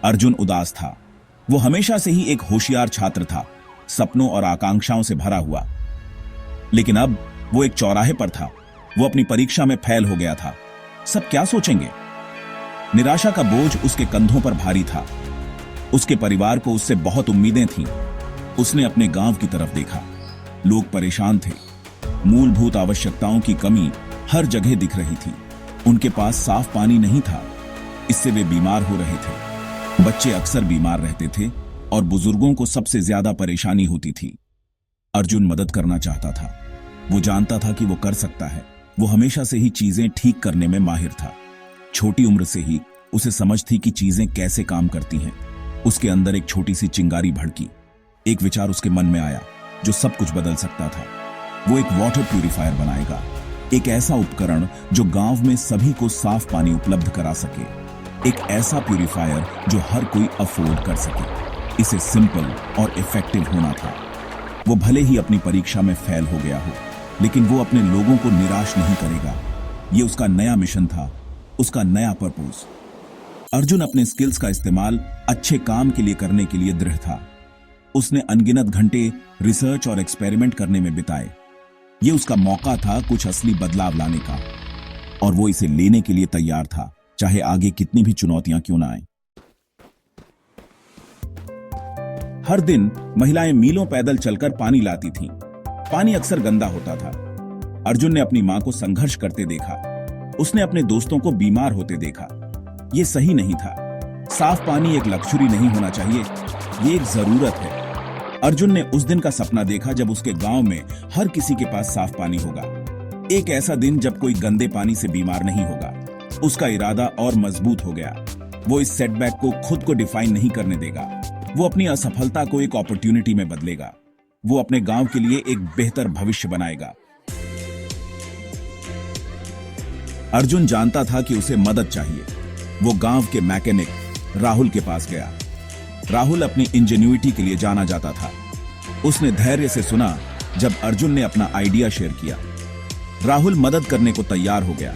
अर्जुन उदास था। वो हमेशा से ही एक होशियार छात्र था, सपनों और आकांक्षाओं से भरा हुआ। लेकिन अब वो एक चौराहे पर था। वो अपनी परीक्षा में फेल हो गया था। सब क्या सोचेंगे? निराशा का बोझ उसके कंधों पर भारी था। उसके परिवार को उससे बहुत उम्मीदें थीं। उसने अपने गांव की तरफ देखा। लोग परेशान थे। मूलभूत आवश्यकताओं की कमी हर जगह दिख रही थी। उनके पास साफ पानी नहीं था, इससे वे बीमार हो रहे थे। बच्चे अक्सर बीमार रहते थे और बुजुर्गों को सबसे ज्यादा परेशानी होती थी। अर्जुन मदद करना चाहता था। वो जानता था कि वो कर सकता है। वो हमेशा से ही चीजें ठीक करने में माहिर था। छोटी उम्र से ही उसे समझ थी कि चीजें कैसे काम करती हैं। उसके अंदर एक छोटी सी चिंगारी भड़की। एक विचार उसके मन में आया जो सब कुछ बदल सकता था। वो एक वाटर प्यूरिफायर बनाएगा, एक ऐसा उपकरण जो गांव में सभी को साफ पानी उपलब्ध करा सके, एक ऐसा प्यूरिफायर जो हर कोई अफोर्ड कर सके। इसे सिंपल और इफेक्टिव होना था। वो भले ही अपनी परीक्षा में फेल हो गया हो, लेकिन वो अपने लोगों को निराश नहीं करेगा। ये उसका नया मिशन था, उसका नया पर्पस। अर्जुन अपने स्किल्स का इस्तेमाल अच्छे काम के लिए करने के लिए दृढ़ था। उसने अनगिनत घंटे रिसर्च और एक्सपेरिमेंट करने में बिताए। ये उसका मौका था कुछ असली बदलाव लाने का, और वो इसे लेने के लिए तैयार था, चाहे आगे कितनी भी चुनौतियां क्यों ना आए। हर दिन महिलाएं मीलों पैदल चलकर पानी लाती थीं। पानी अक्सर गंदा होता था। अर्जुन ने अपनी मां को संघर्ष करते देखा। उसने अपने दोस्तों को बीमार होते देखा। यह सही नहीं था। साफ पानी एक लक्ष्यूरी नहीं होना चाहिए, ये एक जरूरत है। अर्जुन ने उस दिन का सपना देखा जब उसके गांव में हर किसी के पास साफ पानी होगा। एक ऐसा दिन जब कोई गंदे पानी से बीमार नहीं होगा। उसका इरादा और मजबूत हो गया। वो इस सेटबैक को खुद को डिफाइन नहीं करने देगा। वो अपनी असफलता को एक अपॉर्चुनिटी में बदलेगा। वो अपने गांव के लिए एक बेहतर भविष्य बनाएगा। अर्जुन जानता था कि उसे मदद चाहिए। वो गांव के मैकेनिक राहुल के पास गया। राहुल अपनी इंजेन्युइटी के लिए जाना जाता था। उसने धैर्य से सुना जब अर्जुन ने अपना आइडिया शेयर किया। राहुल मदद करने को तैयार हो गया।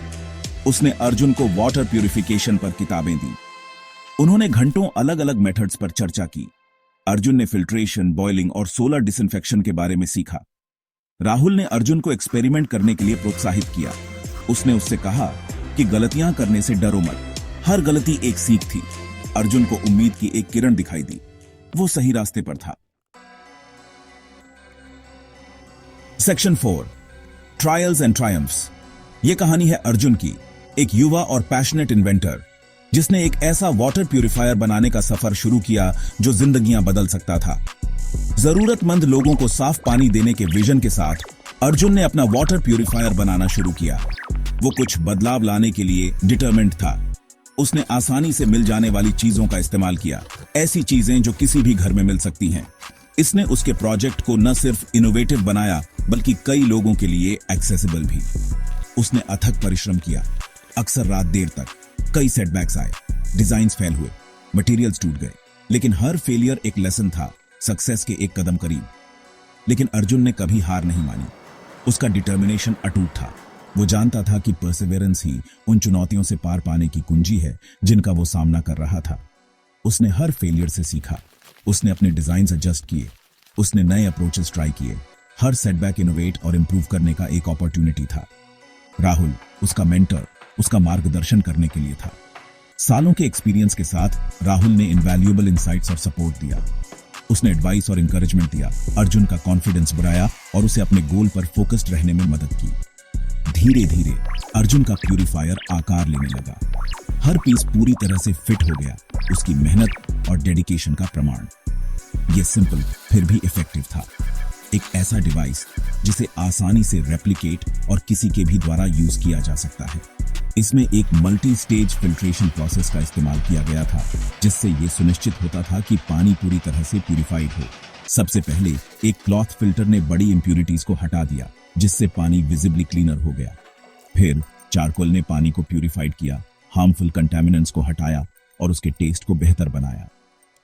उसने अर्जुन को वाटर प्यूरिफिकेशन पर किताबें दी। उन्होंने घंटों अलग अलग मेथड्स पर चर्चा की। अर्जुन ने फिल्ट्रेशन, बॉइलिंग और सोलर डिसइंफेक्शन के बारे में सीखा। राहुल ने अर्जुन को एक्सपेरिमेंट करने के लिए प्रोत्साहित किया। उसने उससे कहा कि गलतियां करने से डरो मत, हर गलती एक सीख थी। अर्जुन को उम्मीद की एक किरण दिखाई दी। वो सही रास्ते पर था। Section 4, trials and triumphs. यह कहानी है अर्जुन की, एक युवा और पैशनेट इन्वेंटर जिसने एक ऐसा वाटर प्यूरिफायर बनाने का सफर शुरू किया जो जिंदगियां बदल सकता था। जरूरतमंद लोगों को साफ पानी देने के विजन के साथ अर्जुन ने अपना वाटर प्यूरिफायर बनाना शुरू किया। वो कुछ बदलाव लाने के लिए डिटरमिन्ड था। उसने आसानी से मिल जाने वाली चीजों का इस्तेमाल किया, ऐसी चीजें जो किसी भी घर में मिल सकती हैं। इसने उसके प्रोजेक्ट को न सिर्फ इनोवेटिव बनाया बल्कि कई लोगों के लिए एक्सेसिबल भी। उसने अथक परिश्रम किया, अक्सर रात देर तक। कई सेटबैक्स आए, डिजाइन्स फेल हुए, मटेरियल्स टूट गए, लेकिन हर फेलियर एक लेसन था, सक्सेस के एक कदम करीब। लेकिन अर्जुन ने कभी हार नहीं मानी। उसका डिटर्मिनेशन अटूट था। वो जानता था कि परसिवेरेंस ही उन चुनौतियों से पार पाने की कुंजी है जिनका वो सामना कर रहा था। उसने हर फेलियर से सीखा। उसने अपने डिजाइन्स एडजस्ट किए। उसने नए अप्रोचेस ट्राई किए। हर सेटबैक इनोवेट और इंप्रूव करने का एक अपॉर्चुनिटी था। राहुल उसका मेंटर, उसका मार्गदर्शन करने के लिए था। सालों के एक्सपीरियंस के साथ राहुल ने इनवैल्यूएबल इनसाइट्स और सपोर्ट दिया। उसने एडवाइस और इंकरेजमेंट दिया। अर्जुन का कॉन्फिडेंस बढ़ाया और उसे अपने गोल पर फोकस्ड रहने में मदद की। धीरे धीरे अर्जुन का प्यूरिफायर आकार लेने लगा। हर पीस पूरी तरह से फिट हो गया, उसकी मेहनत और डेडिकेशन का प्रमाण। यह सिंपल फिर भी इफेक्टिव था। एक ऐसा डिवाइस जिसे आसानी से रेप्लिकेट और किसी के भी द्वारा यूज किया जा सकता है। इसमें एक मल्टी स्टेज फिल्ट्रेशन प्रोसेस का इस्तेमाल किया गया था, जिससे यह सुनिश्चित होता था कि पानी पूरी तरह से प्यूरिफाइड हो। सबसे पहले एक क्लॉथ फिल्टर ने बड़ी इंप्यूरिटीज को हटा दिया, जिससे पानी विजिबली क्लीनर हो गया। फिर चारकोल ने पानी को प्यूरिफाइड किया, हार्मफुल कंटामिनेंट्स को हटाया और उसके टेस्ट को बेहतर बनाया।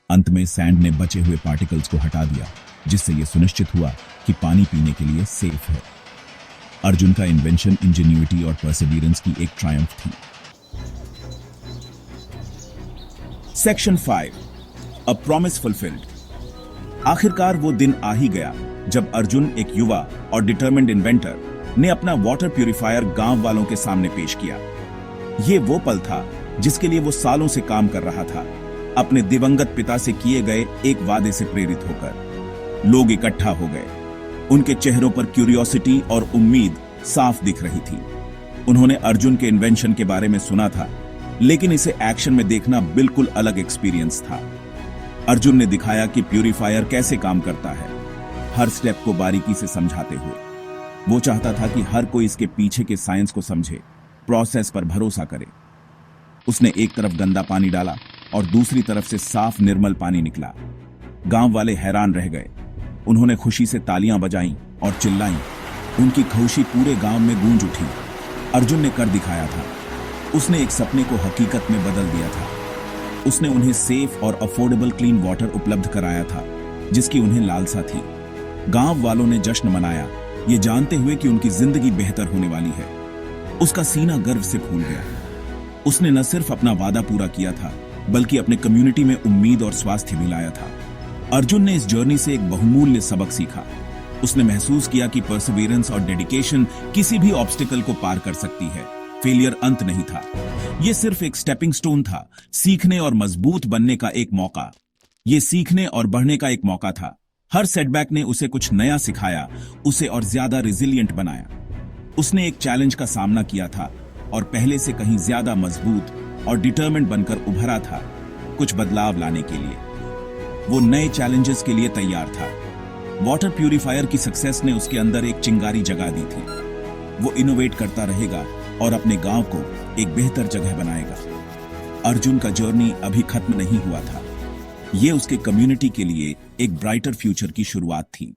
अंत में सैंड ने बचे हुए पार्टिकल्स को हटा दिया, जिससे यह सुनिश्चित हुआ कि पानी पीने के लिए सेफ है। अर्जुन का इन्वेंशन इंजेन्युइटी और परसिवियरेंस की एक ट्रायम्फ थी। Section 5 a promise fulfilled. आखिरकार वो दिन आ ही गया जब अर्जुन, एक युवा और डिटरमिन्ड इन्वेंटर, ने अपना वाटर प्यूरिफायर गांव वालों के सामने पेश किया। ये वो पल था जिसके लिए वो सालों से काम कर रहा था, अपने दिवंगत पिता से किए गए एक वादे से प्रेरित होकर। लोग इकट्ठा हो गए। उनके चेहरों पर क्यूरियोसिटी और उम्मीद साफ दिख रही थी। उन्होंने अर्जुन के इन्वेंशन के बारे में सुना था, लेकिन इसे एक्शन में देखना बिल्कुल अलग एक्सपीरियंस था। अर्जुन ने दिखाया कि प्यूरिफायर कैसे काम करता है, हर स्टेप को बारीकी से समझाते हुए। वो चाहता था कि हर कोई इसके पीछे के साइंस को समझे, प्रोसेस पर भरोसा करे। उसने एक तरफ गंदा पानी डाला और दूसरी तरफ से साफ निर्मल पानी निकला। गांव वाले हैरान रह गए। उन्होंने खुशी से तालियां बजाईं और चिल्लाईं। उनकी खुशी पूरे गांव में गूंज उठी। अर्जुन ने कर दिखाया था। उसने एक सपने को हकीकत में बदल दिया था। उसने उन्हें सेफ और अफोर्डेबल क्लीन वाटर उपलब्ध कराया था, जिसकी उन्हें लालसा थी। गांव वालों ने जश्न मनाया, ये जानते हुए कि उनकी जिंदगी बेहतर होने वाली है। उसका सीना गर्व से फूल गया। उसने न सिर्फ अपना वादा पूरा किया था, बल्कि अपने कम्युनिटी में उम्मीद और स्वास्थ्य भी लाया था। अर्जुन ने इस जर्नी से एक बहुमूल्य सबक सीखा। उसने महसूस किया कि परसिवियरेंस और डेडिकेशन किसी भी ऑब्स्टिकल को पार कर सकती है। फेलियर अंत नहीं था, यह सिर्फ एक स्टेपिंग स्टोन था, सीखने और मजबूत बनने का एक मौका। यह सीखने और बढ़ने का एक मौका था। हर सेटबैक ने उसे कुछ नया सिखाया, उसे और ज्यादा रिजिलिएंट बनाया। उसने एक चैलेंज का सामना किया था और पहले से कहीं ज्यादा मजबूत और डिटरमिन्ड बनकर उभरा था, कुछ बदलाव लाने के लिए। वो नए चैलेंजेस के लिए तैयार था। वाटर प्यूरिफायर की सक्सेस ने उसके अंदर एक चिंगारी जगा दी थी। वो इनोवेट करता रहेगा और अपने गांव को एक बेहतर जगह बनाएगा। अर्जुन का जर्नी अभी खत्म नहीं हुआ था। ये उसके कम्युनिटी के लिए एक ब्राइटर फ्यूचर की शुरुआत थी।